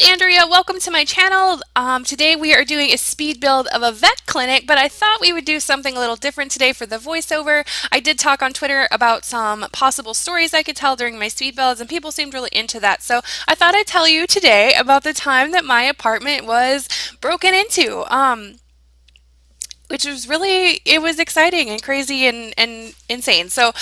Andrea. Welcome to my channel. Today we are doing a speed build of a vet clinic, but I thought we would do something a little different today for the voiceover. I did talk on Twitter about some possible stories I could tell during my speed builds, and people seemed really into that. So I thought I'd tell you today about the time that my apartment was broken into. Which was really, it was exciting and crazy and insane. So,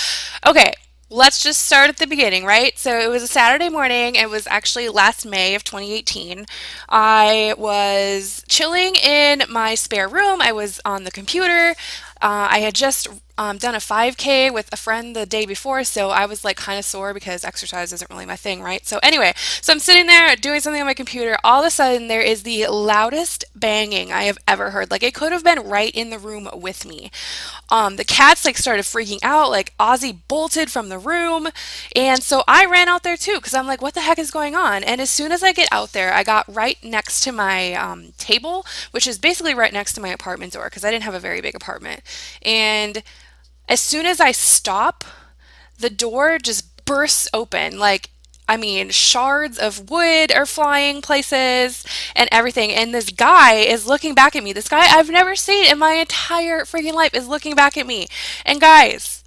okay, let's just start at the beginning, right? So it was a Saturday morning. It was actually last May of 2018. I was chilling in my spare room. I was on the computer. I had just done a 5K with a friend the day before, so I was like kind of sore because exercise isn't really my thing, right? So anyway, so I'm sitting there doing something on my computer. All of a sudden, there is the loudest banging I have ever heard. Like it could have been right in the room with me. The cats like started freaking out. Like Ozzy bolted from the room, and so I ran out there too because I'm like, what the heck is going on? And as soon as I get out there, I got right next to my table, which is basically right next to my apartment door because I didn't have a very big apartment. And as soon as I stop, the door just bursts open. Like, I mean, shards of wood are flying places and everything. And this guy is looking back at me. This guy I've never seen in my entire freaking life is looking back at me. And guys,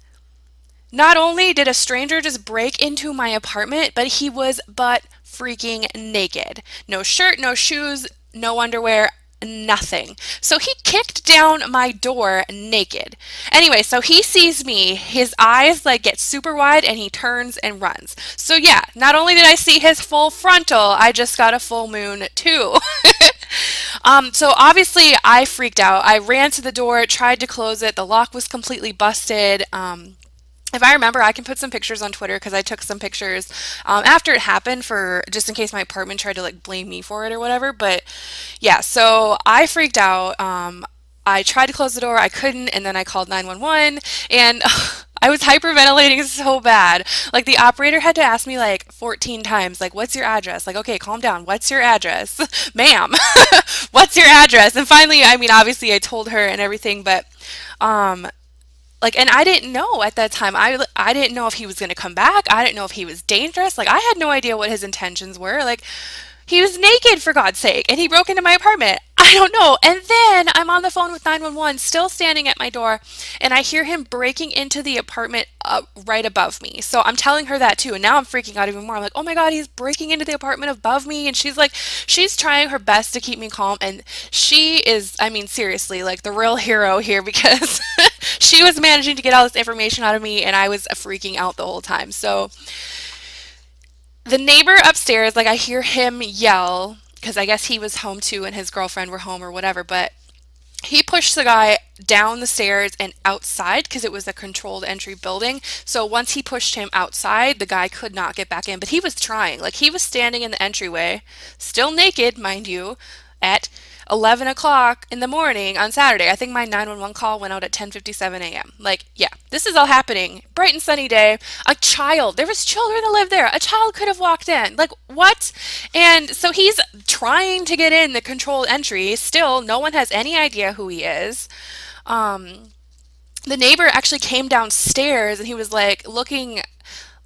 not only did a stranger just break into my apartment, but he was butt freaking naked. No shirt, no shoes, no underwear, nothing. So he kicked down my door naked. Anyway, so he sees me, his eyes like get super wide and he turns and runs. So yeah, not only did I see his full frontal, I just got a full moon too. So obviously I freaked out. I ran to the door, tried to close it. The lock was completely busted. If I remember, I can put some pictures on Twitter because I took some pictures after it happened for just in case my apartment tried to like blame me for it or whatever. But yeah, so I freaked out. I tried to close the door, I couldn't, and then I called 911 and I was hyperventilating so bad. Like the operator had to ask me like 14 times, like, what's your address? Like, okay, calm down. What's your address? Ma'am, what's your address? And finally, I mean, obviously I told her and everything, but um like, and I didn't know at that time. I didn't know if he was going to come back. I didn't know if he was dangerous. Like I had no idea what his intentions were. Like he was naked for God's sake and he broke into my apartment. I don't know. And then I'm on the phone with 911 still standing at my door and I hear him breaking into the apartment right above me. So I'm telling her that too and now I'm freaking out even more. I'm like, "Oh my God, he's breaking into the apartment above me." And she's like she's trying her best to keep me calm and she is, I mean seriously, like the real hero here because she was managing to get all this information out of me and I was freaking out the whole time. So the neighbor upstairs, like I hear him yell because I guess he was home too and his girlfriend were home or whatever, but he pushed the guy down the stairs and outside because it was a controlled entry building. So once he pushed him outside, the guy could not get back in, but he was trying. Like he was standing in the entryway, still naked, mind you, at 11 o'clock in the morning on Saturday. I think my 911 call went out at 10:57 a.m. Like, yeah, this is all happening. Bright and sunny day. A child, there was children that lived there. A child could have walked in. Like, what? And so he's trying to get in the controlled entry. Still, no one has any idea who he is. Um, the neighbor actually came downstairs and he was like looking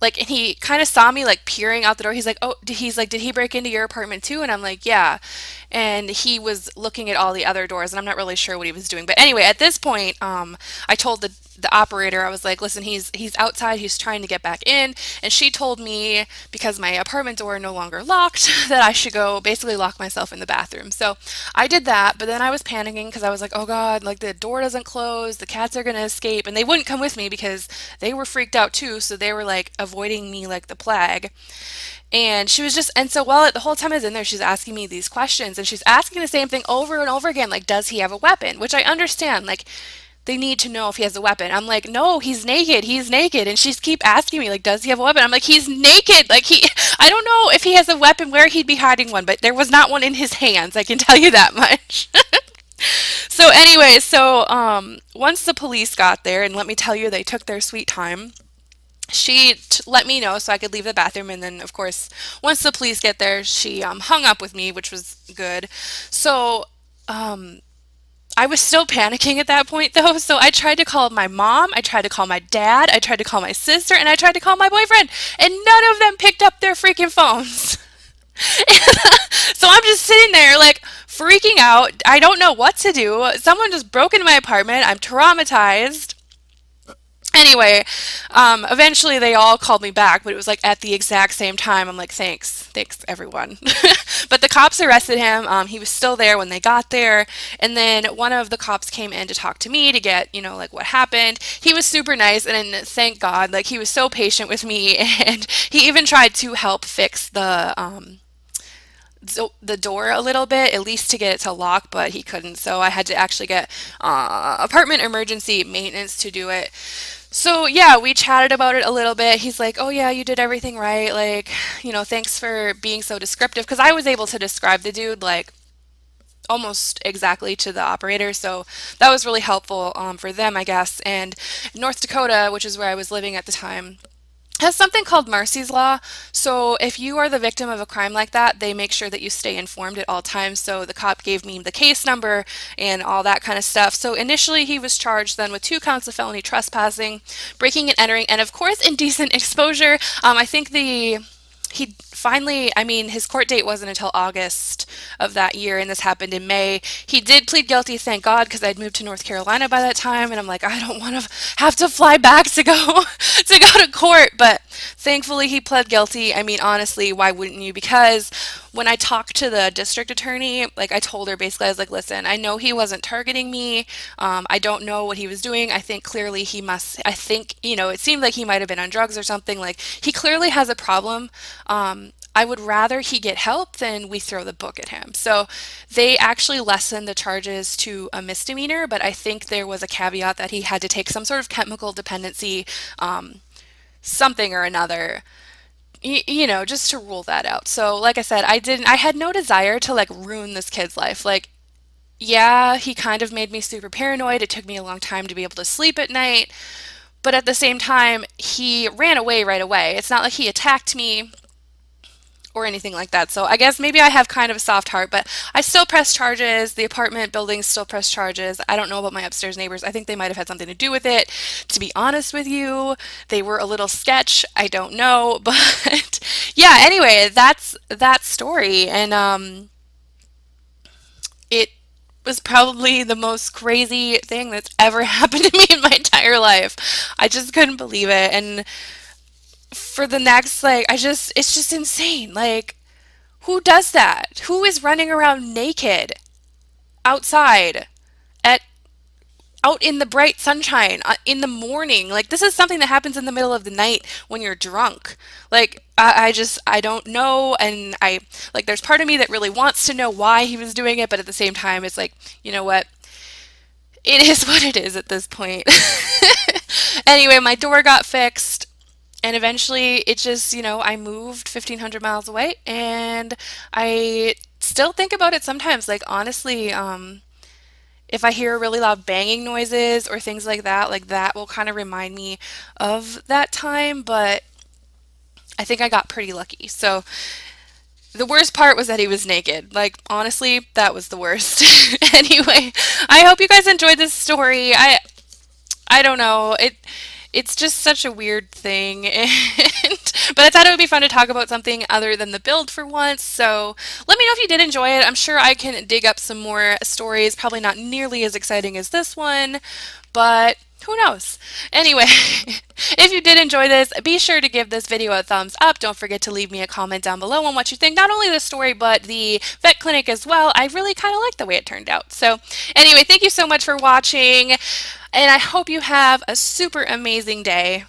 like and he kind of saw me like peering out the door. He's like, "Oh," he's like, "Did he break into your apartment too?" And I'm like, "Yeah." And he was looking at all the other doors and I'm not really sure what he was doing. But anyway, at this point, I told the operator, I was like, "Listen, he's outside, he's trying to get back in." And she told me because my apartment door no longer locked that I should go basically lock myself in the bathroom. So I did that, but then I was panicking because I was like, "Oh God, like the door doesn't close, the cats are gonna escape." And they wouldn't come with me because they were freaked out too, so they were like avoiding me like the plague. And she was just, and so while the whole time I was in there, she's asking me these questions and she's asking the same thing over and over again, like, does he have a weapon? Which I understand, like, they need to know if he has a weapon. I'm like, no, he's naked, he's naked. And she's keep asking me, like, does he have a weapon? I'm like, he's naked. Like, I don't know if he has a weapon, where he'd be hiding one, but there was not one in his hands, I can tell you that much. So anyway, so once the police got there, and let me tell you, they took their sweet time. She let me know so I could leave the bathroom, and then of course once the police get there she hung up with me, which was good. So um, I was still panicking at that point though, so I tried to call my mom, I tried to call my dad, I tried to call my sister, and I tried to call my boyfriend, and none of them picked up their freaking phones. So I'm just sitting there like freaking out. I don't know what to do. Someone just broke into my apartment. I'm traumatized. Anyway, eventually they all called me back, but it was like at the exact same time. I'm like, thanks everyone. But the cops arrested him. He was still there when they got there, and then one of the cops came in to talk to me to get, like what happened. He was super nice, and thank God, like he was so patient with me, and he even tried to help fix the door a little bit, at least to get it to lock, but he couldn't. So I had to actually get apartment emergency maintenance to do it. So yeah, we chatted about it a little bit. He's like, "Oh yeah, you did everything right. Like, thanks for being so descriptive." Because I was able to describe the dude like almost exactly to the operator. So that was really helpful for them, I guess. And North Dakota, which is where I was living at the time, has something called Marcy's Law. So if you are the victim of a crime like that, they make sure that you stay informed at all times. So the cop gave me the case number and all that kind of stuff. So initially he was charged then with 2 counts of felony trespassing, breaking and entering, and of course indecent exposure. I think he finally, I mean, his court date wasn't until August of that year, and this happened in May. He did plead guilty, thank God, because I'd moved to North Carolina by that time, and I'm like, I don't want to have to fly back to go to go to court. But thankfully, he pled guilty. I mean, honestly, why wouldn't you? Because when I talked to the district attorney, like I told her basically, I was like, listen, I know he wasn't targeting me. I don't know what he was doing. I think clearly he must, I think, it seemed like he might have been on drugs or something. Like he clearly has a problem. I would rather he get help than we throw the book at him. So they actually lessened the charges to a misdemeanor, but I think there was a caveat that he had to take some sort of chemical dependency, something or another, just to rule that out. So like I said, I had no desire to like ruin this kid's life. Like, yeah, he kind of made me super paranoid. It took me a long time to be able to sleep at night. But at the same time, he ran away right away. It's not like he attacked me or anything like that. So I guess maybe I have kind of a soft heart, but I still press charges. The apartment buildings still press charges. I don't know about my upstairs neighbors. I think they might have had something to do with it. To be honest with you, they were a little sketch. I don't know, but yeah, anyway, that's that story. And it was probably the most crazy thing that's ever happened to me in my entire life. I just couldn't believe it. And for the next, like, it's just insane. Like, who does that? Who is running around naked outside at out in the bright sunshine in the morning? Like this is something that happens in the middle of the night when you're drunk. Like I don't know, and I like there's part of me that really wants to know why he was doing it, but at the same time it's like, you know what? It is what it is at this point. Anyway, my door got fixed. And eventually it just, I moved 1,500 miles away, and I still think about it sometimes. Like, honestly, if I hear really loud banging noises or things like that will kind of remind me of that time. But I think I got pretty lucky. So the worst part was that he was naked. Like, honestly, that was the worst. Anyway, I hope you guys enjoyed this story. I don't know. It's just such a weird thing, and but I thought it would be fun to talk about something other than the build for once. So let me know if you did enjoy it. I'm sure I can dig up some more stories, probably not nearly as exciting as this one, but who knows? Anyway, if you did enjoy this, be sure to give this video a thumbs up. Don't forget to leave me a comment down below on what you think, not only the story, but the vet clinic as well. I really kind of like the way it turned out. So anyway, thank you so much for watching, and I hope you have a super amazing day.